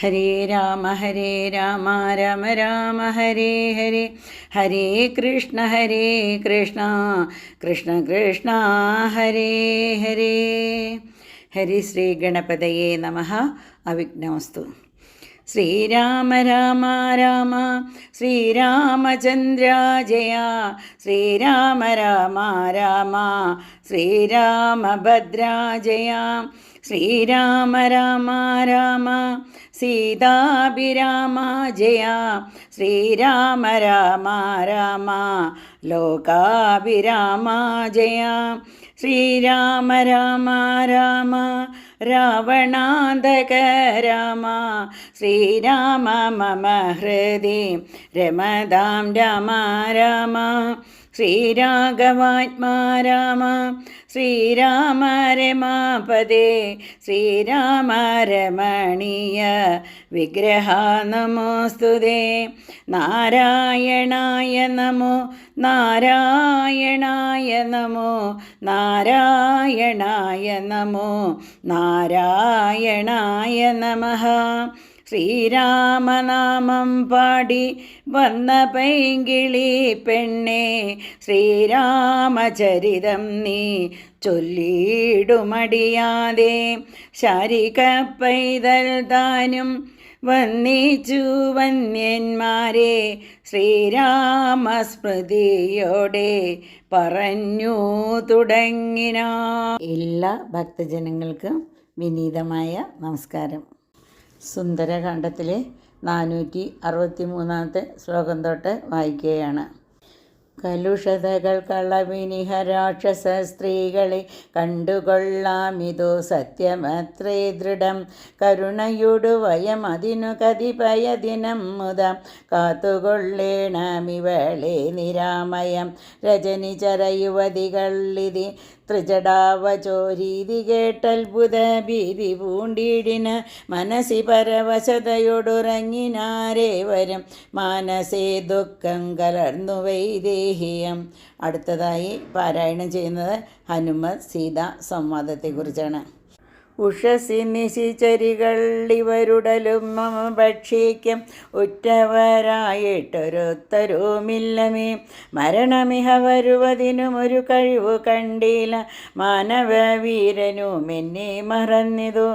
ഹരേ രാമ രാമ രാമ ഹരേ ഹരേ, ഹരേ കൃഷ്ണ കൃഷ്ണ കൃഷ്ണ ഹരേ ഹരേ. ഹരി ശ്രീ ഗണപതയേ നമഃ. അവിഘ്നമസ്തു. ശ്രീരാമ രാമ രാമ ശ്രീരാമചന്ദ്ര ജയ, ശ്രീരാമ രാമ രാമ ശ്രീരാമഭദ്ര ജയ, ശ്രീരാമ രാമ രാമ സീതാഭിരാമ ജയ, ശ്രീരാമ രാമ രാമ ലോകാഭിരാമ ജയ, ശ്രീരാമ രാമ രാമ രാവണാന്തക രാമ, ശ്രീരാമ മമ ഹൃദി രമതാം രാമ രാമ, ശ്രീരാഘവാത്മാ രാമ ശ്രീരാമ രമാപദേ, ശ്രീരാമ രമണീയ വിഗ്രഹ നമോസ്തുതേ. നാരായണായ നമോ നാരായണായ നമോ നാരായണായ നമോ നാരായണായ നമഃ. ശ്രീരാമനാമം പാടി വന്ന പൈങ്കിളി പെണ്ണെ, ശ്രീരാമചരിതം നീ ചൊല്ലിടുമടിയാതെ, ശാരിക പൈതൽ താനും വന്നിച്ചു വന്യന്മാരെ, ശ്രീരാമസ്മൃതിയോടെ പറഞ്ഞു തുടങ്ങിന. എല്ലാ ഭക്തജനങ്ങൾക്കും വിനീതമായ നമസ്കാരം. സുന്ദരകാന്ഡത്തിലെ 463 ശ്ലോകം തൊട്ട് വായിക്കുകയാണ്. കലുഷതകൾ കളവിനിഹ രാക്ഷസ സ്ത്രീകളെ കണ്ടുകൊള്ളാമിതോ സത്യമത്രേ ദൃഢം, കരുണയുടു വയം അതിനു കതിപയ ദിനം മുതം കാത്തുകൊള്ളേണമിവളെ നിരാമയം. രജനിചര യുവതികളിതി ത്രിജടാവചോരീതി കേട്ടത്ഭുത ഭീതി പൂണ്ടിടിന, മനസി പരവശതയോടുറങ്ങിനാരേവരും മാനസേ ദുഃഖം കലർന്നു വൈദേഹിയം. അടുത്തതായി പാരായണം ചെയ്യുന്നത് ഹനുമത് സീതാ സംവാദത്തെക്കുറിച്ചാണ്. ഉഷസി നിശിചരികൾ ഇവരുടലും മമ ഭക്ഷിക്കും, ഉറ്റവരായിട്ടൊരുത്തരുമില്ലമേ. മരണമിഹ വരുവതിനും ഒരു കഴിവു കണ്ടില്ല, മാനവവീരനും എന്നെ മറന്നിതു.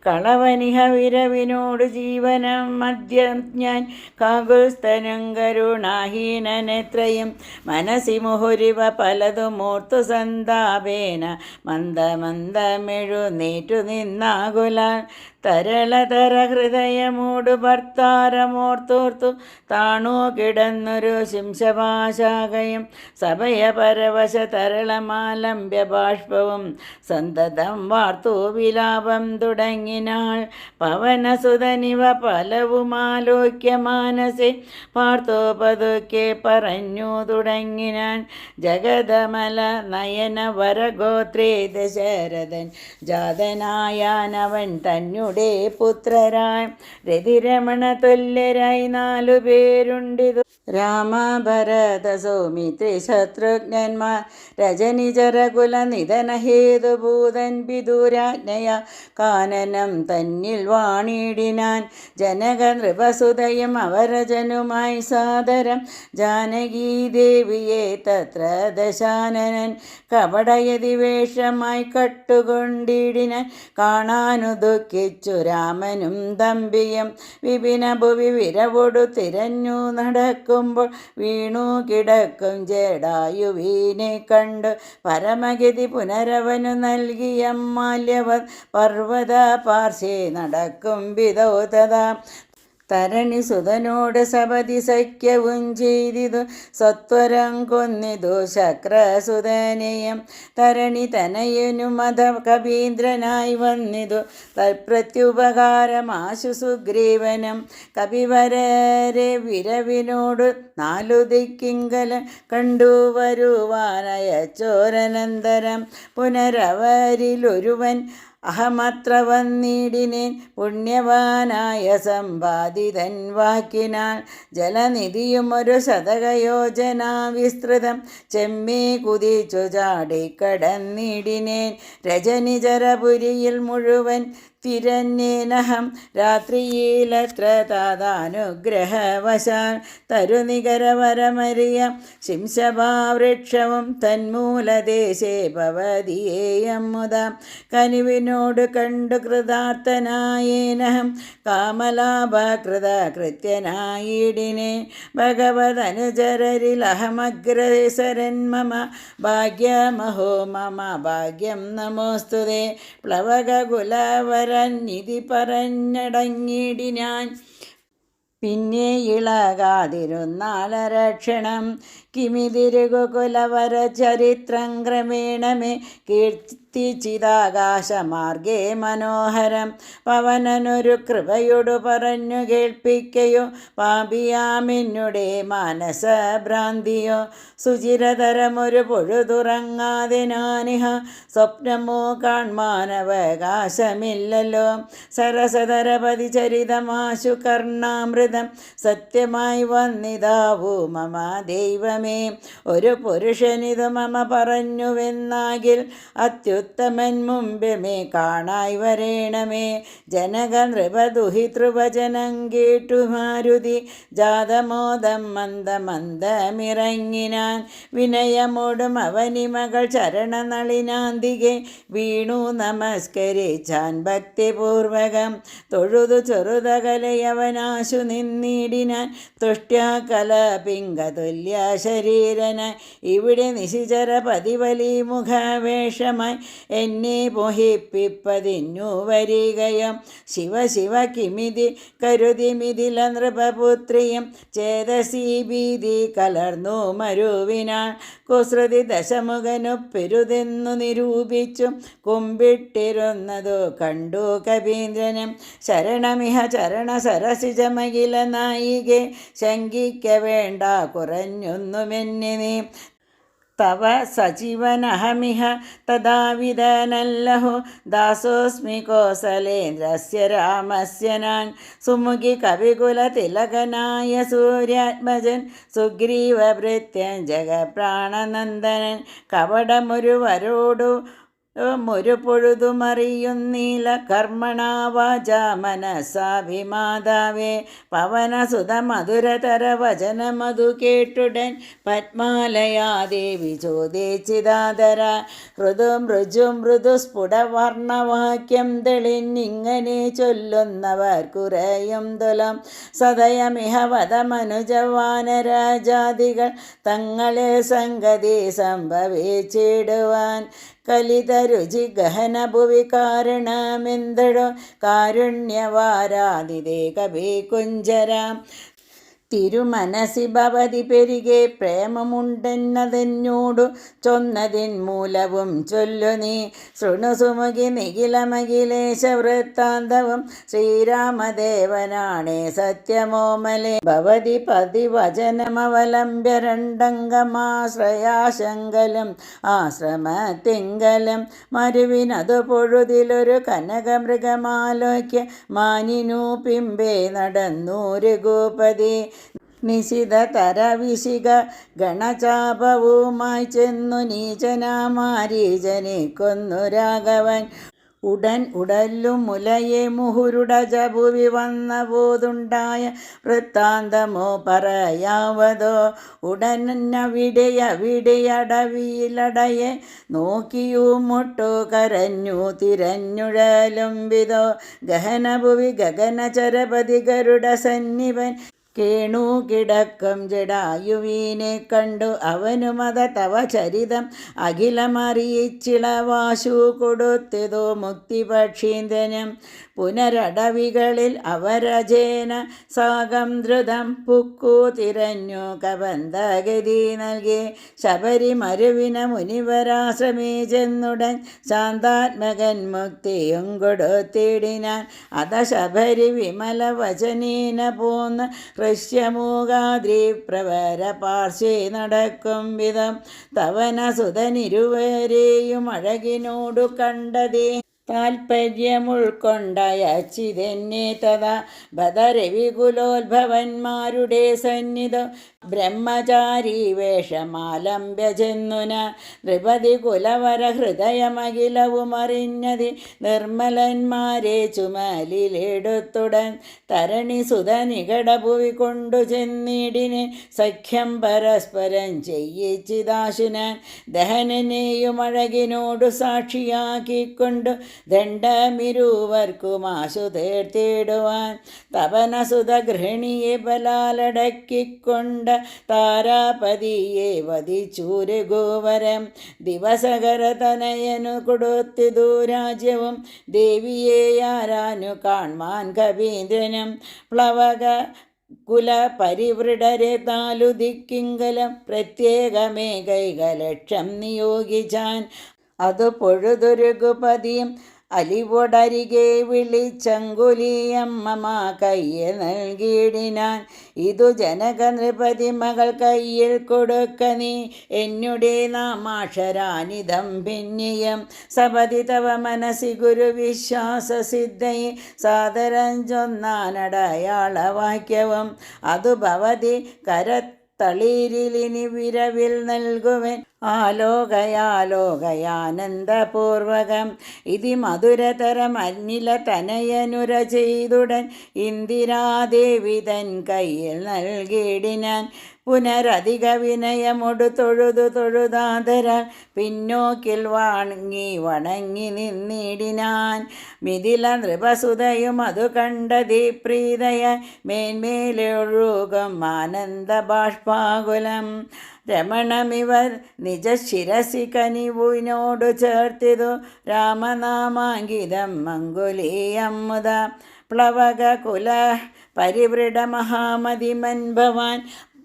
കളവനിഹ വിരവിനോട് ജീവനം മദ്യം ഞാൻ, കാകുൽസ്ഥനും കരുണാഹീനനെത്രയും. മനസി മുഹുരിവ പലതുമോർത്തു സന്താപേന, മന്ദമന്ദമെഴുന്നേറ്റു നിന്നാകുലാൽ. തരളതര ഹൃദയമൂടു ഭർത്താരമോർത്തോർത്തു താണു കിടന്നൊരു ശിംശപാശാകയും, സഭയ പരവശ തരളമാലംബ്യ ബാഷ്പവും സന്തതം വാർത്തു വിലാപം തുടങ്ങിനാൾ. പവനസുതനിവ പലവുമാലോക്യ മാനസെ പാർത്തു പതുക്കെ പറഞ്ഞു തുടങ്ങിനാൻ. ജഗദമല നയന വരഗോത്രേ ദശരഥൻ ജാതനായാനവൻ തന്നു പുത്രരായി. രതിരമണ തുല്യരായി 4 പേരുണ്ടിതു, രാമ ഭരത സൗമിത്രി ശത്രുഘ്നന്മാർ. രജനിചരകുല നിധന ഹേതുഭൂതൻ പിതുരാജ്ഞയ കാനനം തന്നിൽ വാണിടിനാൻ. ജനക നൃപസുതയും അവരജനുമായി സാദരം, ജാനകീദേവിയെ തത്ര ദശാനനൻ കപടയതി വേഷമായി കട്ടുകൊണ്ടിടിനാൻ. കാണാനു ദുഃഖിച്ചു രാമനും തമ്പിയും, വിപിന ഭുവി വിരവൊടു തിരഞ്ഞു നടക്കുമ്പോൾ വീണു കിടക്കും ജടായുവിനെ കണ്ടു. പരമഗതി പുനരവനു നൽകിയ മാല്യവത് പർവ്വത പാർശ്വേ നടക്കും വിധോതതാ. തരണി സുതനോട് സപതി സഖ്യവും ചെയ്തിതു, സത്വരം കൊന്നിതു ശക്രസുതനെയും. തരണി തനയനു മത കവീന്ദ്രനായി വന്നിതു, തൽപ്രത്യുപകാരമാശു സുഗ്രീവനം. കപിവരരെ വിരവിനോട് 4 ദിക്കിങ്കല കണ്ടുവരുവാനയച്ചോരനന്തരം. പുനരവരിലൊരുവൻ അഹമത്ര വന്നിടിനേൻ, പുണ്യവാനായ സമ്പാദിതൻ വാക്കിനാൽ. ജലനിധിയും ഒരു ശതകയോജന വിസ്തൃതം ചെമ്മേ കുതിച്ചു ചാടിക്കടന്നിടിനേൻ. രജനിചരപുരിയിൽ മുഴുവൻ തിരഞ്ഞേനഹം രാത്രിയിലത്ര താതാനുഗ്രഹവശാൽ തരുനികരവരമരിയ ശിംശഭാവൃക്ഷവും തന്മൂലദേശേ ഭവതിയേയം മുത കനിവിനോട് കണ്ടു കൃതാർത്ഥനായേനഹം കാമലാഭകൃത കൃത്യനായിടിനെ ഭഗവതനുചരരിലഹമഗ്രസരൻ മമ ഭാഗ്യമഹോ മമ ഭാഗ്യം നമോസ്തുതേ പ്ലവകുലവരന്നിധി പറഞ്ഞടങ്ങിടിനാൻ പിന്നെ ഇളകാതിരുന്നാലരക്ഷണം കിമിതിരുകുലവര ചരിത്രം ക്രമേണമേ കീർത്തിച്ചിതാകാശമാർഗേ മനോഹരം പവനനൊരു കൃപയോടു പറഞ്ഞു കേൾപ്പിക്കയോ പാപിയാമെന്നുടെ മാനസഭ്രാന്തിയോ സുചിരതരമൊരു പൊഴുതുറങ്ങാതെ ഞാനിഹ സ്വപ്നമോ കാൺമാനവകാശമില്ലല്ലോ സരസതരപതി ചരിതമാശു കർണാമൃതം സത്യമായി വന്നിതാവൂ മമ ദൈവമേ ഒരു പുരുഷനിതു മമ പറഞ്ഞുവെന്നാകിൽ അത്യുത്തമൻ മുമ്പേ കാണായി വരേണമേ ജനക നൃപദുഹിതൃവചനം കേട്ടു മാരുതി ജാതമോദം മന്ദമന്ദമിറങ്ങിനാൻ വിനയമോടും അവനിമകൾ ചരണനളിനാന്തികെ വീണു നമസ്കരിച്ചാൻ ഭക്തിപൂർവകം തൊഴുതു ചെറുതകലയവനാശു നിന്നിടിനാൻ തുഷ്ട്യാകല പിംഗതുല്യ ശരീരനായി ഇവിടെ നിശിചര പതിവലി മുഖവേഷമായി എന്നെ മോഹിപ്പിപ്പതിന്നു വരികയും ശിവ ശിവ കിമിതി കരുതി മിഥില നൃപപുത്രിയും ചേതസി ഭീതി കലർന്നു മരുവിനാൾ കുസൃതി ദശമുഖനു പെരുതെന്നു നിരൂപിച്ചു കുമ്പിട്ടിരുന്നതു കണ്ടു കവീന്ദ്രനും ശരണമിഹ ചരണ സരസിജമകില നായികെ ശങ്കിക്ക വേണ്ട കുറഞ്ഞൊന്നുമെന്നെ നീ തവ സജീവനഹമിഹ തദാവിധനല്ലഹോ ദാസോസ്മി കോസലേന്ദ്രസ്യ രാമസ്യ നാൻ സുമുഖി കവികുലതിലകനായ സൂര്യാത്മജൻ സുഗ്രീവഭൃത്യൻ ജഗപ്രാണനന്ദനൻ കപടമൊരുവരോടു ഒരു പൊഴുതുമറിയുന്നീല കർമ്മണാവാച മനസ്സാഭിമാതാവേ പവനസുത മധുരതര വചനമതു കേട്ടുടൻ പത്മാലയാദേവി ചോദിച്ചിതാതര മൃദു സ്ഫുടവർണവാക്യം തെളിഞ്ഞിങ്ങനെ ചൊല്ലുന്നവർ കുറയും തുലം സദയമിഹ വധമനുജവാനരാജാദികൾ തങ്ങളെ സംഗതി സംഭവിച്ചിടുവാൻ കലിതരുചി ഗഹന ഭുവി കാരണമെന്തടോ കാരുണ്യവാരാതിരേ കവി കുഞ്ചരാം തിരുമനസി ഭവതി പെരികെ പ്രേമമുണ്ടെന്നതെന്നോടു ചൊന്നതിൻ മൂലവും ചൊല്ലു നീ ശൃണു സുമുഖി നിഖിലമഖിലേശ വൃത്താന്തവും ശ്രീരാമദേവനാണേ സത്യമോമലേ ഭവതി പതിവചനമവലംബ്യ രണ്ടംഗമാശ്രയാശങ്കലും ആശ്രമത്തിങ്കലും മരുവിനതു പൊഴുതിലൊരു കനകമൃഗമാലോക്യ മാനിനു പിമ്പേ നടന്നു രഘുപതി നിശിത തരവിശിക ഗണചാപവുമായി ചെന്നു നീചനാമാരീജനെ കൊന്നു രാഘവൻ ഉടൻ ഉടലും മുലയെ മുഹുരുടജഭുവി വന്ന പോതുണ്ടായ വൃത്താന്തമോ പറയാവതോ ഉടനവിടെയവിടെയടവിയിലടയെ നോക്കിയു മുട്ടു കരഞ്ഞു തിരഞ്ഞുഴലും വിതോ ഗഹനഭുവി ഗഗനചരപതി ഗരുഡ സന്നിപൻ കേണു കിടക്കും ജടായുവീനെ കണ്ടു അവനുമത തവ ചരിതം അഖിലമറിയിച്ചിളവാശു കൊടുത്തതോ മുക്തിപക്ഷീന്ദ്രനും പുനരടവികളിൽ അവരജേന സാകം ധൃതം പുക്കു തിരഞ്ഞു കബന്ധഗതി നൽകി ശബരിമരുവിന മുനിവരാശ്രമേ ചെന്നുടൻ ശാന്താത്മകൻ മുക്തിയും കൊടുത്തിടിനാൻ അത ശബരി വിമല വചനീന പോന്ന് ഋഷ്യമൂകാദ്രി പ്രവര പാർശ്വേ നടക്കും വിധം തവന സുതനിരുവരെയും അഴകിനോടു കണ്ടതേ താൽപ്പര്യമുൾക്കൊണ്ടയച്ചിതെന്നെ തഥാ ബദരവികുലോത്ഭവന്മാരുടെ സന്നിധം ബ്രഹ്മചാരി വേഷമാലംബ്യ ചെന്നുന നൃപതി കുലവര ഹൃദയമഖിലവുമറിഞ്ഞതി നിർമ്മലന്മാരെ ചുമലിലെടുത്തുടൻ തരണി സുത നികടഭുവി കൊണ്ടു ചെന്നിടിന് സഖ്യം പരസ്പരം ചെയ്യിച്ചിതാശുനാൻ ദഹനനെയും അഴകിനോടു സാക്ഷിയാക്കിക്കൊണ്ടു ദണ്ഡമിരുവർക്കും ആശു തീർത്തിടുവാൻ തപനസുത ഗൃഹിണിയെ ബലാലടക്കിക്കൊണ്ട് താരാപതിയെ വധിച്ചൂര് ഗോവരം ദിവസകര തനയനു കൊടുത്തിതു രാജ്യവും ദേവിയെ ആരാനു കാൺമാൻ കവീന്ദ്രനും പ്ലവക കുല പരിവൃഢരെ താലു ദിക്കിങ്കലം പ്രത്യേകമേ കൈകലക്ഷം നിയോഗിച്ചാൻ അതു പൊഴുതുരുകുപതിയും അലിവൊടരികെ വിളിച്ചങ്കുലിയമ്മ കയ്യിൽ നൽകിയിടിനാൻ ഇതു ജനക നൃപതി മകൾ കയ്യിൽ കൊടുക്ക നീ എന്നുടെ നാമാക്ഷരാനിധം ഭിന്നിയം സപതി തവ മനസി ഗുരുവിശ്വാസസിദ്ധയെ സാദരം ചൊന്നാനടയാളവാക്യവും അതു ഭവതി തളിരിലിനി വിരവിൽ നൽകുവൻ ആലോകയാലോകയാനന്ദപൂർവകം ഇതി മധുരതരം അന്നില തനയനുര ചെയ്തുടൻ ഇന്ദിരാദേവി തൻ കയ്യിൽ നൽകിയിടിനാൻ പുനരധിക വിനയമൊടു തൊഴുതാതരാൽ പിന്നോക്കിൽ വണങ്ങി നിന്നിടിനാൻ മിഥില നൃപസുതയും അതു കണ്ടതി പ്രീതയ മേന്മേലൊഴുകും ആനന്ദ ബാഷ്പാകുലം രമണമിവർ നിജശിരസി കനിവിനോടു ചേർത്തിതു രാമനാമാങ്കിതം മംഗുലീയമ്മുത പ്ലവക കുല പരിവൃഢ മഹാമതിമൻ ഭവാൻ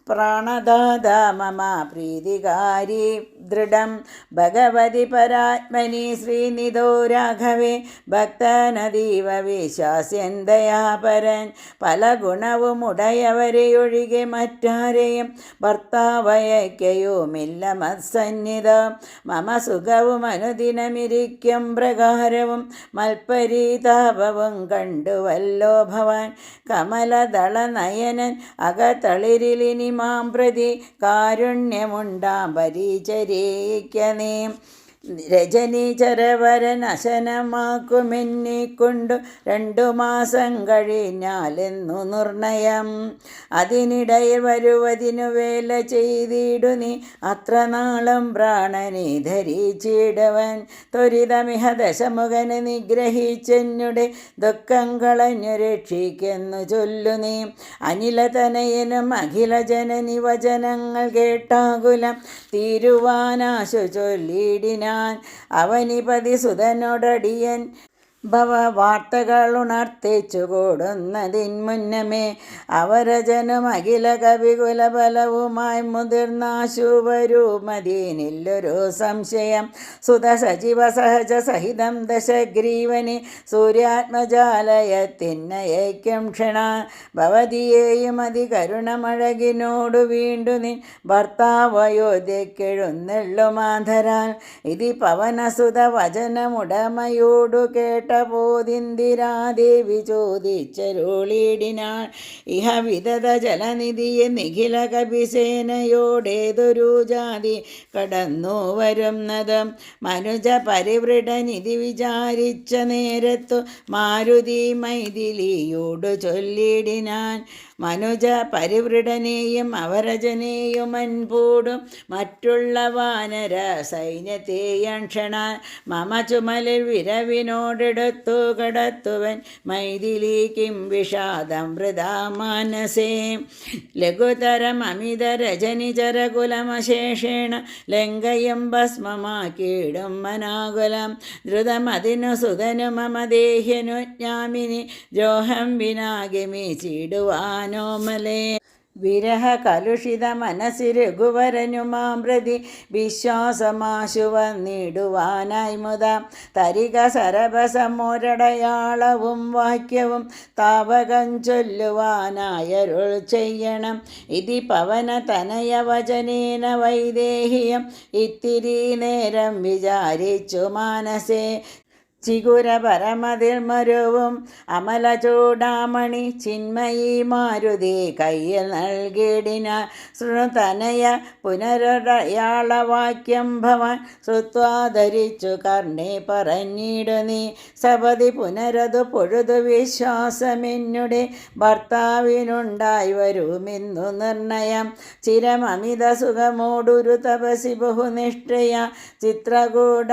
പ്രാണദാത മമ പ്രീതികാരി ദൃഢം ഭഗവതി പരാത്മനി ശ്രീനിധോ രാഘവേ ഭക്തനദീവ വിശ്വാസ്യൻ ദയാപരൻ പല ഗുണവും ഉടയവരെയൊഴികെ മറ്റാരെയും ഭർത്താവയക്കയുമില്ല മത്സന്നിധം മമ സുഖവും അനുദിനമിരിക്കും പ്രകാരവും മൽപരിതാപവും കണ്ടുവല്ലോ ഭവാൻ കമലദള നയനൻ അകതളിരിലിനി മാം പ്രതി കാരുണ്യമുണ്ടാം പരിചരിക്കനേ രജനീചരവരൻ അശനമാക്കുമെന്നിക്കൊണ്ടു 2 മാസം കഴിഞ്ഞാലെന്നു നിർണയം അതിനിടയിൽ വരുവതിനു വേല ചെയ്തിടു നീ അത്ര നാളം പ്രാണനെ ധരിച്ചിടവൻ ത്വരിതമിഹ ദശമുഖനെ നിഗ്രഹിച്ചെന്നുടെ ദുഃഖം കളഞ്ഞു രക്ഷിക്കെന്നു ചൊല്ലു നീ അനിലതനയനും അഖില ജനനി വചനങ്ങൾ കേട്ടാകുലം തീരുവാനാശു ചൊല്ലിടിനാൻ അവനിപതി സുതനോടടിയൻ ഭവവാർത്തകളുണർത്തിച്ചു കൂടുന്നതിൻ മുന്നമേ അവരജനും അഖില കവികുലബലവുമായി മുതിർന്നാശുവരുമതിനില്ലൊരു സംശയം സുത സജീവ സഹജ സഹിതം ദശഗ്രീവനെ സൂര്യാത്മജാലയത്തിന്നയക്കും ക്ഷണ ഭവതിയെയും അതികരുണമഴകിനോടു വീണ്ടു നിൻ ഭർത്താവയോധ്യക്കെഴുന്നെള്ളുമാധരാൽ ഇതി പവനസുത വചനമുടമയോടു കേട്ട പോതിന്ദിരാദേവി ചോദിച്ചരുളിടിനാൾ ഇഹ വിദത ജലനിധിയെ നിഖില കപിസേനയോടേതൊരു ജാതി കടന്നു വരുന്നതും മനുജ പരിവൃഢനിധി വിചാരിച്ച നേരത്തു മാരുതി മൈഥിലിയോടു ചൊല്ലിടിനാൻ മനുജ പരിവൃഢനെയും അവരജനെയും അൻപോടും മറ്റുള്ള വാനര സൈന്യത്തെയും ക്ഷണ മമ ചുമലിൽ വിരവിനോടെടുത്തു കടത്തുവൻ മൈഥിലി കിം വിഷാദം വൃഥാ മാനസേ ലഘുതരം അമിത രജനിചരകുലമശേഷേണ ലങ്കയും ഭസ്മമാക്കിയിടും മനാകുലം ദ്രുതമതിനു സുതനു മമ ദേഹ്യനു ജ്ഞാമിനി ദ്രോഹം വിനാഗമി ചീടുവാനോമലേ വിരഹ കലുഷിത മനസ്സി രഘുവരനുമാം പ്രതി വിശ്വാസമാശു വന്നിടുവാനായി മുത തരിക സരഭസമൊരടയാളവും വാക്യവും താവകം ചൊല്ലുവാനായരുൾ ചെയ്യണം ഇതി പവന തനയ വചനേന വൈദേഹിയം ഇത്തിരി നേരം വിചാരിച്ചു മാനസേ ചിഗുര പരമതിൽ മരുവും അമല ചൂടാമണി ചിന്മയി മാരുതി കയ്യിൽ നൽകിടിന ശൃണുതനയ പുനരടയാളവാക്യം ഭവാൻ ശ്രുത്വാധരിച്ചു കർണേ പറഞ്ഞിടു നീ സപതി പുനരതു പൊഴുതു വിശ്വാസമെന്നുടെ ഭർത്താവിനുണ്ടായി വരുമെന്നു നിർണയം ചിരമമിത സുഖമോടൊരു തപസി ബഹുനിഷ്ഠയ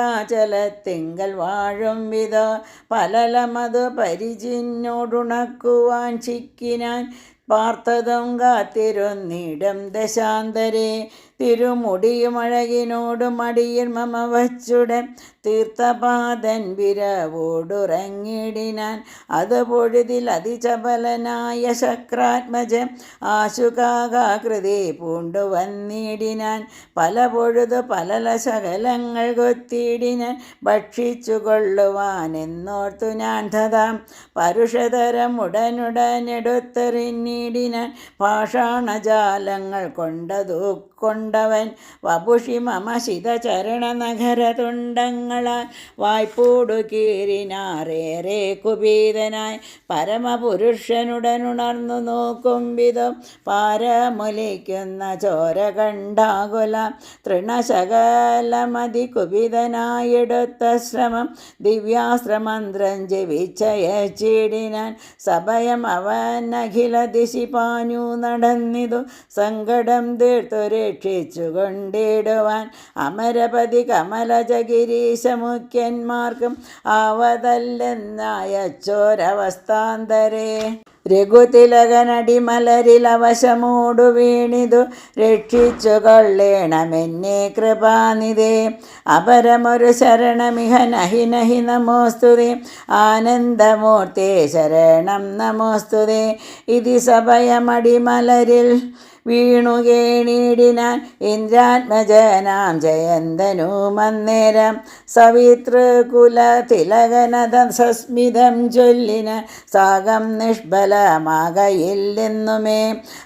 ചിത്രകൂടാചലത്തിങ്കൽ വാഴും വിധോ പലലമതു പരിചിന്നോടുണക്കുവാൻ ചിക്കിനാൻ പാർത്തതും കാത്തിരുന്നിടം ദശാന്തരെ തിരുമുടിയും അഴകിനോടും അടിയിൽ മമ വച്ചുടൻ തീർത്ഥപാദൻ വിരവോടുറങ്ങിടിനാൻ അത് പൊഴുതിൽ അതിചപലനായ ശക്രാത്മജൻ ആശുകാകൃതി പൂണ്ടുവന്നിടിനാൻ പല പൊഴുതു പലല ശകലങ്ങൾ കൊത്തിയിടിനാൻ ഭക്ഷിച്ചു കൊള്ളുവാനെന്നോർത്തു ഞാൻ തഥാം പരുഷതരം ഉടനുടനെടുത്തെറിഞ്ഞിടിനാൻ പാഷാണജാലങ്ങൾ കൊണ്ടവൻ വപുഷി മമ ശിതചരണ നഗര തുണ്ടങ്ങളാൽ വായ്പൂടു കീറിനാറേറെ കുപീതനായി പരമപുരുഷനുടനുണർന്നു നോക്കും വിധം പാരമൊലിക്കുന്ന ചോര കണ്ടാകുല തൃണശകലമതി കുപിതനായെടുത്ത ശ്രമം ദിവ്യാസ്ത്രമന്ത്രം ജപിച്ചയച്ചിടിനാൻ സഭയം അവൻ അഖില ദിശി പാഞ്ഞു നടന്നിതു സങ്കടം തീർത്തു രക്ഷിച്ചു കൊണ്ടിടുവാൻ അമരപതി കമലജഗിരീശ മുഖ്യന്മാർക്കും ആവതല്ലെന്നയച്ചോരവസ്ഥാന്തരേ രഘുതിലകനടിമലരിൽ അവശമൂടു വീണിതു രക്ഷിച്ചു കൊള്ളേണമെന്നെ കൃപാനിധേ അപരമൊരു ശരണമിഹ നഹി നഹി നമോസ്തുതേ ആനന്ദമൂർത്തേ ശരണം നമോസ്തുതേ ഇതി സഭയമടിമലരിൽ വീണുകേണിടിനാൻ ഇന്ദ്രാത്മജനാം ജയന്തനുമന്നേരം സവിതൃകുല തിലകനത സസ്മിതം ചൊല്ലിന സാഗം നിഷ്ഫലമാകയില്ലെന്നുമേ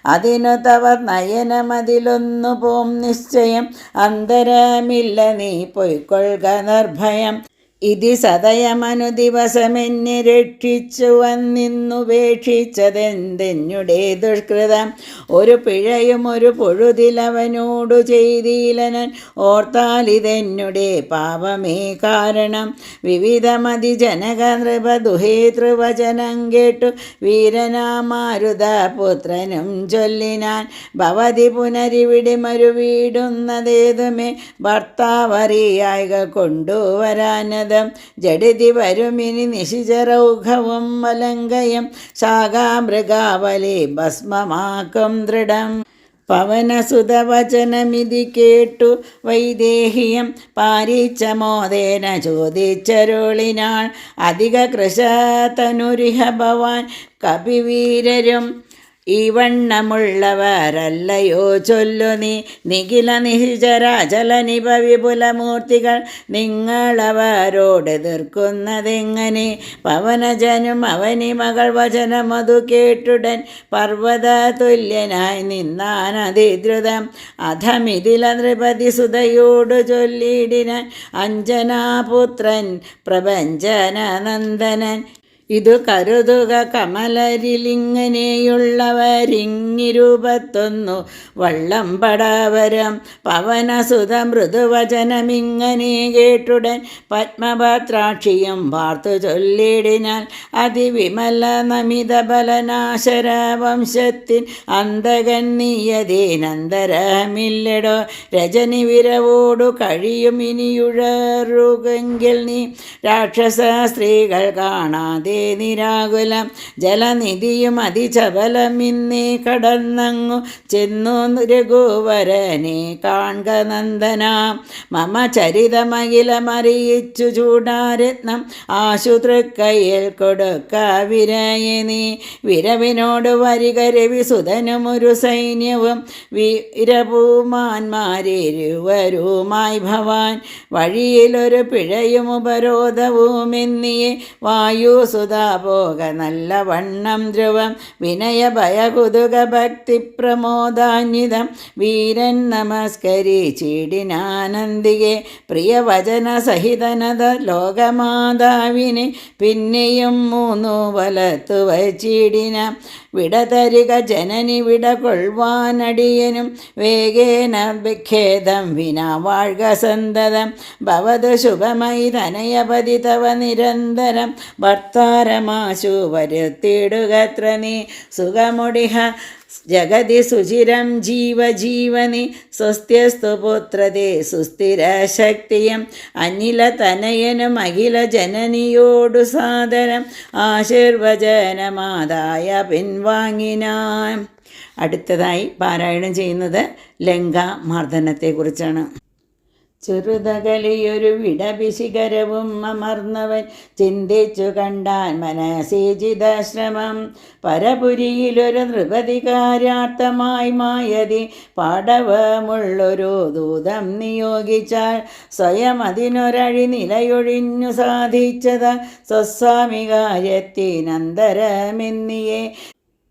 അതിനു തവ നയനമതിലൊന്നു പോം നിശ്ചയം അന്തരമില്ല നീ പൊയ്ക്കൊള്ളുക നിർഭയം ഇതി സദയമനു ദിവസമെന്നെ രക്ഷിച്ചു വന്നിന്നുപേക്ഷിച്ചതെന്തെന്നുടെ ദുഷ്കൃതം ഒരു പിഴയും ഒരു പൊഴുതിലവനോടു ചെയ്തിലനൻ ഓർത്താലിതെന്നുടെ പാപമേ കാരണം വിവിധമതി ജനക നൃപ ദുഹേതൃവചനം കേട്ടു വീരനാമാരുതപുത്രനും ചൊല്ലിനാൻ ഭവതി പുനരിവിടെ മരുവീടുന്നതേതുമേ ഭർത്താവറിയായിക കൊണ്ടുവരാനത് ജഡിതി വരുമിനി നിശിചരൗഘവും വലങ്കയം ശാഖാമൃഗാവലി ഭസ്മമാക്കും ദൃഢം പവനസുതവചനമിതി കേട്ടു വൈദേഹിയം പാരിച്ചമോദേന ചോദിച്ചരുളിനാൾ അധിക കൃശതനുരിഹ ഭവാൻ കപിവീരരും ഈ വണ്ണമുള്ളവരല്ലയോ ചൊല്ലു നീ നിഖില നിശിചരാചല നിപ വിപുലമൂർത്തികൾ നിങ്ങളവരോട് എതിർക്കുന്നതെങ്ങനെ പവനജനും അവനി മകൾ വചനമതു കേട്ടുടൻ പർവ്വത തുല്യനായി നിന്നാനതിദ്രുതം അധമിതില നൃപതി സുതയോടു ചൊല്ലിടിനാൻ അഞ്ജനാപുത്രൻ പ്രപഞ്ചനനന്ദനൻ ഇതു കരുതുക കമലരിലിങ്ങനെയുള്ളവരിങ്ങിരുപത്തൊന്നു വള്ളം പടാവരം പവനസുത മൃദുവചനമിങ്ങനെ കേട്ടുടൻ പത്മഭദ്രാക്ഷിയും വാർത്തു ചൊല്ലിടിനാൽ അതിവിമല നമിത ബലനാശര വംശത്തിൻ അന്തകൻ നീയതീനന്തരമില്ലടോ രജനി വിരവോടു കഴിയും ഇനിയുഴറുകെങ്കിൽ നീ രാക്ഷസ സ്ത്രീകൾ കാണാതെ നിരാകുലം ജലനിധിയും അതിചപലം ഇന്നേ കടന്നങ്ങു ചെന്നു രഘുവരനെ കാൺക നന്ദന മമ ചരിതമകിലമറിയിച്ചു ചൂടാരത്നം ആശുതൃക്കയ്യിൽ കൊടുക്ക വിരയെ നീ വിരവിനോട് വരിക രവിസുതനുമൊരു സൈന്യവും വീരഭൂമാന്മാരിരുവരുമായി ഭവാൻ വഴിയിലൊരു പിഴയും ഉപരോധവും എന്നിയെ വായുസുത സുതാപോക നല്ല വണ്ണം ധ്രുവം വിനയ ഭയകുതുക ഭക്തി പ്രമോദാന്വിതം വീരൻ നമസ്കരിച്ചിടിനാനന്ദികെ പ്രിയവചന സഹിതനത ലോകമാതാവിനെ പിന്നെയും 3 വലത്തു വച്ചിടിന വിടതരിക ജനനി വിട കൊള്ളുവാനടിയനും വേഗേന വിഖേദം വിനാ വാഴ്ക സന്തതം ഭവതു ശുഭമയി തനയപതി തവ നിരന്തരം ഭർത്താരമാശു വരുത്തിയിടുകത്ര നീ സുഖമുടിഹ ജഗതി സുചിരം ജീവജീവനി സ്വസ്ത്യസ്തു പുത്രതേ സുസ്ഥിര ശക്തിയും അനില തനയനും അഖില ജനനിയോടു സാദരം ആശീർവചനമാതായ പിൻവാങ്ങിനാൻ. അടുത്തതായി പാരായണം ചെയ്യുന്നത് ലങ്കാമർദ്ദനത്തെക്കുറിച്ചാണ്. ചെറുതകലിയൊരു വിടപിശിഖരവും അമർന്നവൻ ചിന്തിച്ചു കണ്ടാൻ മനസീജിതാശ്രമം പരപുരിയിലൊരു നൃപതികാര്യാർത്ഥമായി മായതി പാടവമുള്ളൊരു ദൂതം നിയോഗിച്ചാൽ സ്വയം അതിനൊരഴി നിലയൊഴിഞ്ഞു സാധിച്ചത് സ്വസ്വാമി കാര്യത്തിനന്തരമെന്നിയെ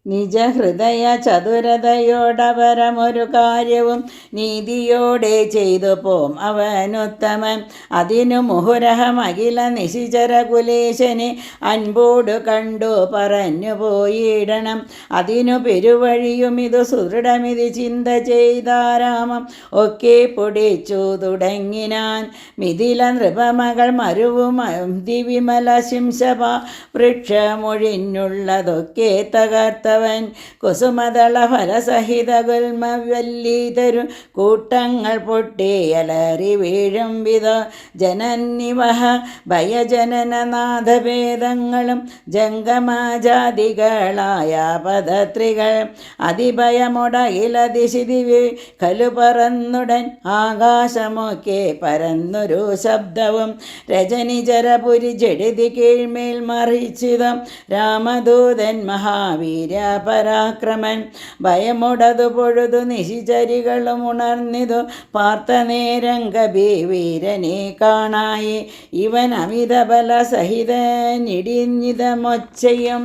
നിജഹൃദയ ചതുരതയോടപരമൊരു കാര്യവും നീതിയോടെ ചെയ്തു പോം അവനുത്തമൻ. അതിനു മുഹുരഹം അഖില നിശിചര കുലേശനെ അൻപോടു കണ്ടു പറഞ്ഞു പോയിടണം. അതിനു പെരുവഴിയും ഇതു സുദൃഢമിതി ചിന്ത ചെയ്താരാമം ഒക്കെ പൊടിച്ചു തുടങ്ങിനാൻ. മിഥില നൃപമകൾ മരുവും ദിവിമല ശിംശപ വൃക്ഷമൊഴിഞ്ഞുള്ളതൊക്കെ തകർത്ത കുസുമദള ഫലസഹിത ഗുൽമവല്ലീതരു കൂട്ടങ്ങൾ പൊട്ടിയലറി വീഴും വിധ ജനന്നിവഹ ഭയജനനനാഥഭേദങ്ങളും ജംഗമജാതികളായ പദത്രികൾ അതിഭയമൊടയിലതിശിതിവി കലു പറന്നുടൻ ആകാശമൊക്കെ പരന്നൊരു ശബ്ദവും രജനിചരപുരി ജഡിതി കീഴ്മേൽ മറിച്ചിതം രാമദൂതൻ മഹാവീര പരാക്രമൻ ഭയമൊടതു പൊഴുതു നിശിചരികളും ഉണർന്നിതു പാർത്ത നേരം കബി വീരനെ കാണായി ഇവൻ അമിതബല സഹിതനിടിഞ്ഞിതമൊച്ചയും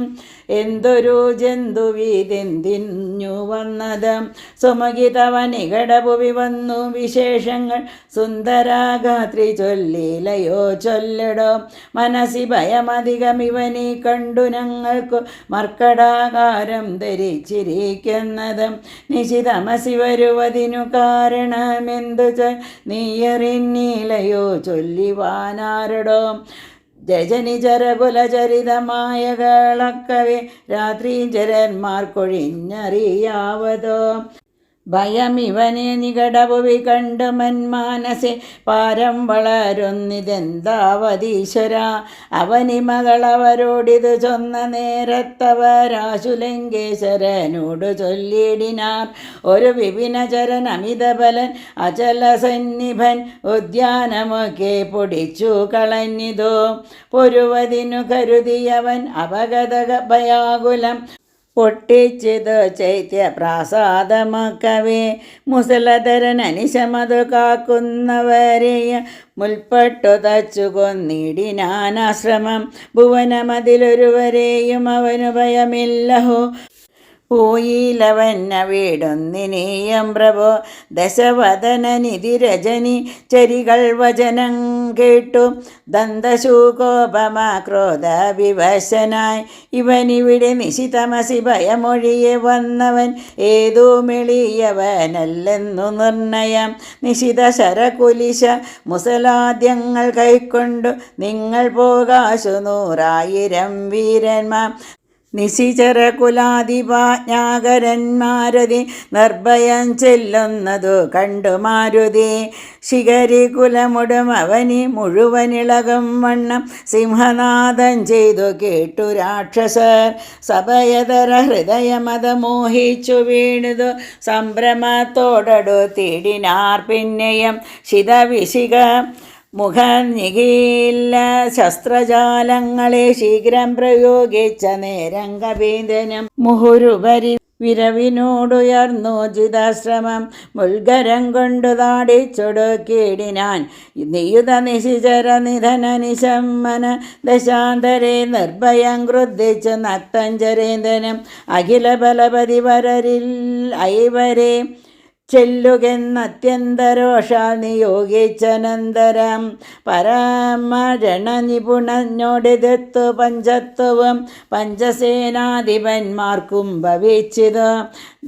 എന്തൊരു ജന്തുവീതെന്തിഞ്ഞു വന്നത് സുമകിതവ നികടഭുവി വന്നു വിശേഷങ്ങൾ സുന്ദരാഗാത്രി ചൊല്ലിലയോ ചൊല്ലടോ മനസ്സി ഭയമധികം ഇവനെ കണ്ടു ഞങ്ങൾക്കു മർക്കടാകാരം ധരിച്ചിരിക്കുന്നതും നിശിതമസി വരുവതിനു കാരണമെന്തു നീയറിഞ്ഞിലയോ ചൊല്ലിവാനാരടോ രജനിചരകുലചരിതമായ കളക്കവേ രാത്രിചരന്മാർക്കൊഴിഞ്ഞറിയാവതോ ഭയം ഇവനെ നികടഭുവി കണ്ടു മന്മാനസെ പാരം വളരുന്നിതെന്താവതീശ്വര അവനി മകളവരോടിത് ചൊന്ന നേരത്തവരാശുലങ്കേശ്വരനോട് ചൊല്ലിടിനാർ ഒരു വിപിനചരൻ അമിതബലൻ അചല സന്നിഭൻ ഉദ്യാനമൊക്കെ പൊടിച്ചു കളഞ്ഞിതോ പൊരുവതിനു കരുതിയവൻ അപഗത ഭയാകുലം പൊട്ടിച്ചിതു ചൈത്യപ്രാസാദമൊക്കവേ മുസലധരൻ അനിശമതു കാക്കുന്നവരെയ മുൽപ്പെട്ടു തച്ചു കൊന്നിടിനാനാശ്രമം ഭുവനമതിലൊരുവരെയും അവനു ഭയമില്ലഹോ പോയിലവന്ന വീടൊന്നിനേയം പ്രഭോ ദശവദനനിധി രജനി ചരികൾ വചനം കേട്ടു ദന്തശൂകോപമാക്രോധ വിവശനായി ഇവനിവിടെ നിശിതമസി ഭയമൊഴിയെ വന്നവൻ ഏതോ മെളിയവനല്ലെന്നു നിർണയം നിശിത ശരകുലിശ മുസലാദ്യങ്ങൾ കൈക്കൊണ്ടു നിങ്ങൾ പോകാശു 100,000 വീരന്മാർ നിശിചരകുലാധിപാജ്ഞാകരന്മാരതി നിർഭയം ചെല്ലുന്നതു കണ്ടു മാരുതി ശിഖരി കുലമുടും അവനി മുഴുവനിളകും വണ്ണം സിംഹനാദം ചെയ്തു കേട്ടു രാക്ഷസർ സഭയതര ഹൃദയമത മോഹിച്ചു വീണുതു സംഭ്രമത്തോടു തീടിനാർ പിന്നെയും ശിതവിശിക മുഖനികീല ശസ്ത്രജാലങ്ങളെ ശീഘ്രം പ്രയോഗിച്ച നേരം കപീന്ദ്രനും മുഹുരുപരി വിരവിനോടുയർന്നു ജിതാശ്രമം മുൽഗരം കൊണ്ടു താടിച്ചൊടുക്കിയിടിനാൻ. നിയുത നിശിചര നിധന നിശമ്മന ദശാന്തരെ നിർഭയം ക്രുദ്ധിച്ചു നക്തഞ്ചരേന്ദ്രനും അഖില ബലപതി വരരിൽ ഐവരെ ചെല്ലുകെന്നത്യന്തരോഷാൽ നിയോഗിച്ചനന്തരം പരമരണനിപുണനോടെതിർത്തു പഞ്ചത്വവും പഞ്ചസേനാധിപന്മാർക്കും ഭവിച്ചിത്.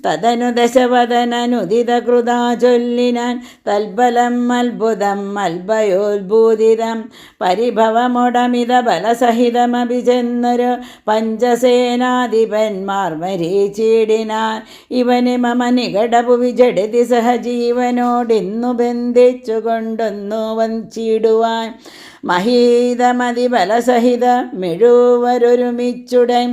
തദനു ദശവദനനുദിത കൃതാ ചൊല്ലിനാൻ തൽബലം അത്ഭുതം അൽഭയോദ്ഭൂതിതം പരിഭവമൊടമിത ബലസഹിതമഭിചെന്നൊരു പഞ്ചസേനാധിപന്മാർ മരീച്ചിടിനാൻ. ഇവന് മമ നികടഭുവി ജഡി സഹജീവനോടിന്നു ബന്ധിച്ചു കൊണ്ടൊന്നു വഞ്ചിടുവാൻ മഹീതമതി ബലസഹിത മെഴുവരൊരുമിച്ചുടൻ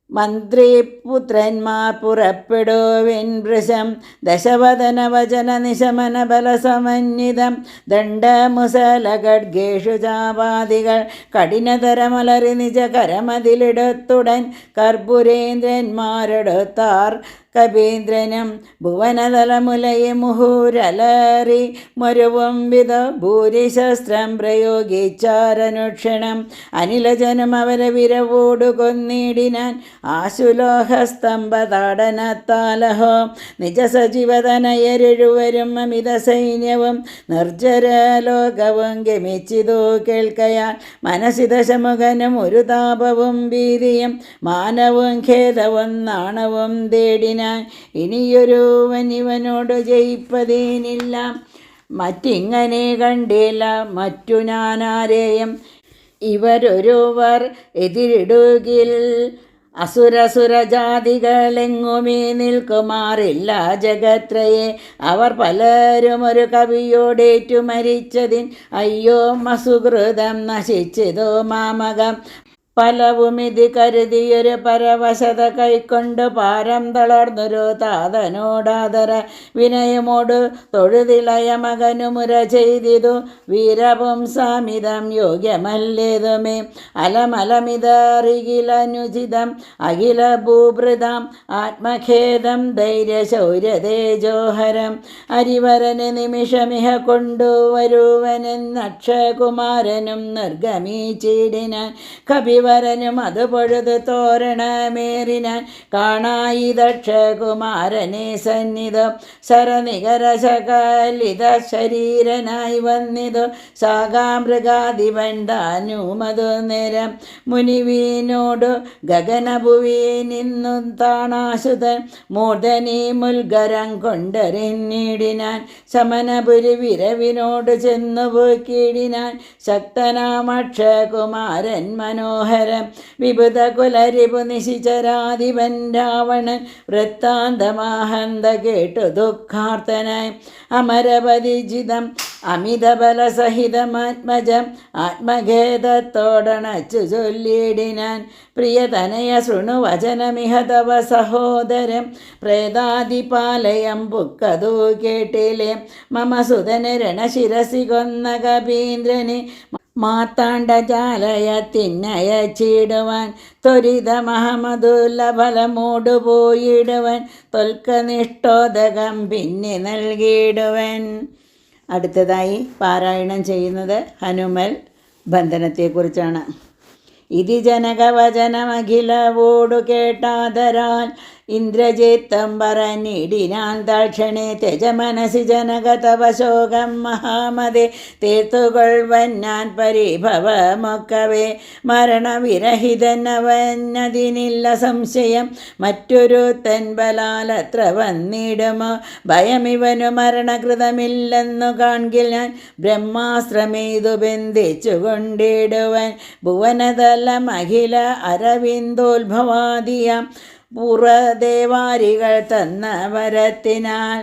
മന്ത്രിപുത്രന്മാർ പുറപ്പെടുവിൻ വൃശം ദശവദന വചന നിശമന ബലസമന്വിതം ദണ്ഡമുസലഖഡ്ഗേഷു ചാപാദികൾ കഠിനതരമലറി നിജ കരമതിലിടത്തുടൻ കർപ്പുരേന്ദ്രന്മാരെടുത്താർ. കപീന്ദ്രനും ഭുവനതലമുലയെ മുഹൂരലറി മരുവും വിധ ഭൂരിശസ്ത്രം പ്രയോഗിച്ചാരനുക്ഷണം അനിലജനം അവരെ വിരവോടു കൊന്നിടിനാൻ. ആശുലോഹസ്തംഭതാടനത്താലഹോ നിജസജീവതനയരെഴുവരും അമിത സൈന്യവും നിർജ്ജരലോകവും ഗമിച്ചിതു കേൾക്കയാൽ മനസ്സി ദശമുഖനും ഒരു താപവും ഭീതിയും മാനവും ഖേദവും നാണവും തേടിനാൻ. ഇനിയൊരുവൻ ഇവനോട് ജയിപ്പതേനില്ല, മറ്റിങ്ങനെ കണ്ടില്ല മറ്റു ഞാനാരെയും. ഇവരൊരുവർ എതിരിടുകിൽ അസുരസുരജാതികളെങ്ങുമേ നിൽക്കുമാറില്ല ജഗത്രയെ. അവർ പലരും ഒരു കവിയോടേറ്റു മരിച്ചതിൻ അയ്യോ മസുകൃതം നശിച്ചതോ മാമകം. ഫലവുമിതി കരുതിയൊരു പരവശത കൈക്കൊണ്ട് പാരം തളർന്നൊരു താതനോടാദര വിനയമോട് തൊഴുതിളയ മകനു മുര ചെയ്തിതു. വീരപുംസാമിതം യോഗ്യമല്ലേതുമേ അലമലമിതറികിലനുചിതം അഖില ഭൂഭൃതാം ആത്മഖേദം ധൈര്യശൗര്യതേജോഹരം. അരിവരന് നിമിഷമിഹ കൊണ്ടുവരുവനെന്നക്ഷകുമാരനും നിർഗമിച്ചിടിനാൻ. കപിവരനും അത് പൊഴുത് തോരണമേറിനാൻ. കാണായി ദക്ഷകുമാരനെ സന്നിധോ ശരനികര ശകലിത ശരീരനായി വന്നിതു. സാകാമൃഗാധിപൻ താനുമതു നേരം മുനിവീനോടു ഗഗനഭുവി നിന്നു താണാശുതൻ മൂർധനി മുൽഗരം കൊണ്ടറിഞ്ഞിടിനാൻ. ശമനപുരി വിരവിനോട് ചെന്നു പോക്കിടിനാൻ. ശക്തനാമക്ഷകുമാരൻ മനോഹര വിഭുത കുലരിപു നിശിചരാധിപൻ രാവണൻ വൃത്താന്തമാഹന്ത കേട്ടു ദുഃഖാർത്തനായി. അമരപരിചിതം അമിതബലസഹിതമാത്മജം ആത്മഖേദത്തോടണച്ചു ചൊല്ലിയിടിനാൻ. പ്രിയതനയ ശൃണു വചനമിഹ തവ സഹോദരം പ്രേതാതിപാലയം പുക്കതു കേട്ടില്ലേ. മമ സുതന് രണശിരസി കൊന്ന കപീന്ദ്രനെ മാർത്താണ്ഡജാലയത്തിനയച്ചിടുവാൻ ത്വരിതമഹമതുലഫലമോടു പോയിടുവൻ തൊൽക്കനിഷ്ഠോദകം പിന്നെ നൽകിയിടുവൻ. അടുത്തതായി പാരായണം ചെയ്യുന്നത് ഹനുമൽ ബന്ധനത്തെക്കുറിച്ചാണ്. ഇതി ജനകവചനമഖിലവോടു കേട്ടാദരാൽ ഇന്ദ്രജിത്തം പറഞ്ഞിടിനാൻ തക്ഷണേ. തെജമനസി ജനക തവ ശോകം മഹാമതേ തീർത്തുകൊള്ളുവൻ ഞാൻ പരിഭവമൊക്കവേ. മരണവിരഹിതനവനതിനില്ല സംശയം മറ്റൊരു തൻബലാലത്ര വന്നിടുമോ. ഭയമിവനു മരണകൃതമില്ലെന്നു കാൺകിൽ ഞാൻ ബ്രഹ്മാസ്ത്രമേതു ബന്ധിച്ചു കൊണ്ടിടുവൻ. ഭുവനതലമഖില അരവിന്ദോത്ഭവാദിയാം പൂർവദേവാരികൾ തന്ന വരത്തിനാൽ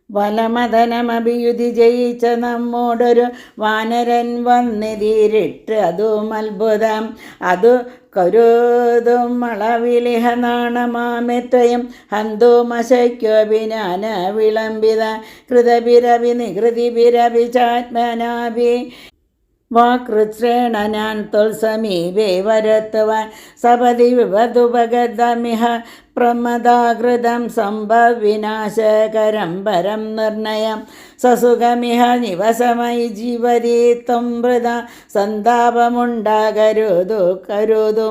വലമദനമഭിയുധി ജയിച്ച നമ്മോടൊരു വാനരൻ വന്നെതിരിട്ട് അതും അത്ഭുതം. അതു കരുതും അളവിലിഹ നാണമാമെത്രയും ഹന്തോമശയ്ക്കൊഭിനാന വിളംബിത കൃതഭിരവി നികൃതിഭിരവി ചാത്മനാഭി വാകൃശ്രേണ ഞാൻ തൊൽസമീപേ വരത്തുവാൻ. സപതി വിവതുപഗതമിഹ പ്രമദാകൃതം സംഭവിനാശകരം പരം നിർണയം സസുഖമിഹ നിവസമയി ജീവതി ത്വം വൃത സന്താപമുണ്ടാകരുതു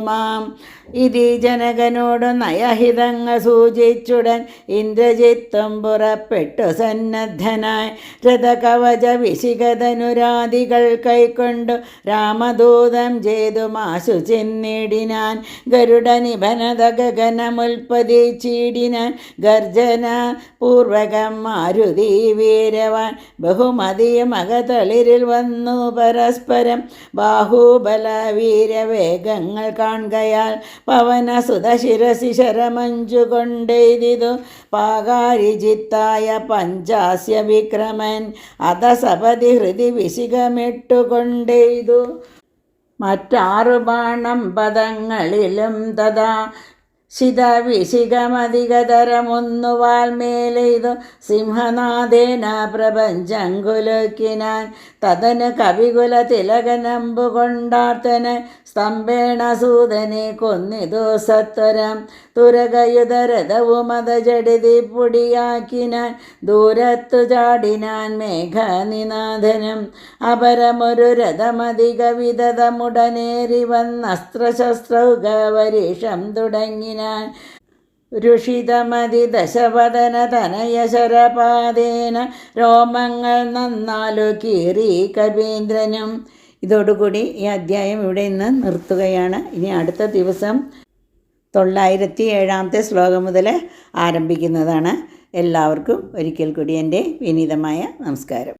മാം ഇതി ജനകനോട് നയഹിതങ്ങൾ സൂചിച്ചുടൻ ഇന്ദ്രജിത്തും പുറപ്പെട്ടു സന്നദ്ധനായി രഥകവച വിശിഖധനുരാദികൾ കൈക്കൊണ്ടു രാമദൂതം ചെയ്തുമാശു ചെന്നിടിനാൻ ഗരുഡനിഭനത ഗഗനമുൽപ്പതിച്ചിടിനാൻ ഗർജന പൂർവകം മാരുതി വീരവാൻ ബഹുമതിയും അകതളിരിൽ വന്നു പരസ്പരം ബാഹുബല വീരവേഗങ്ങൾ കാണുകയാൽ പവനസുതശിരസി ശരമഞ്ചു കൊണ്ടെയ്തിതു പാകാരിജിത്തായ പഞ്ചാസ്യ വിക്രമൻ അധസപതി ഹൃദി വിശിഖമിട്ടുകൊണ്ടെയ്തു മറ്റാറു ബാണം പദങ്ങളിലും തഥാ ശിതവിശിഖമധികതരമൊന്നു വാൽമേലെയ്തു സിംഹനാഥേന പ്രപഞ്ചം കുലുക്കിനാൻ തതന് കവികുല തിലകനമ്പു കൊണ്ടാർത്തന് സ്തംഭേണ സൂതനെ കൊന്നിതു സത്വരം തുരകയുധരഥവുമത ജഡിതി പൊടിയാക്കിനാൻ ദൂരത്തു ചാടിനാൻ മേഘനിനാഥനും അപരമൊരു രഥമധിക വിധതമുടനേറി വന്നസ്ത്രശസ്ത്രൗകവരീഷം തുടങ്ങിനാൻ രുഷിതമതി ദശവദന തനയ ശരപാദേന രോമങ്ങൾ നന്നാലു കീറി കവീന്ദ്രനും. ഇതോടുകൂടി ഈ അധ്യായം ഇവിടെ നിന്ന് നിർത്തുകയാണ്. ഇനി അടുത്ത ദിവസം 907 ശ്ലോകം മുതൽ ആരംഭിക്കുന്നതാണ്. എല്ലാവർക്കും ഒരിക്കൽ കൂടി എൻ്റെ വിനീതമായ നമസ്കാരം.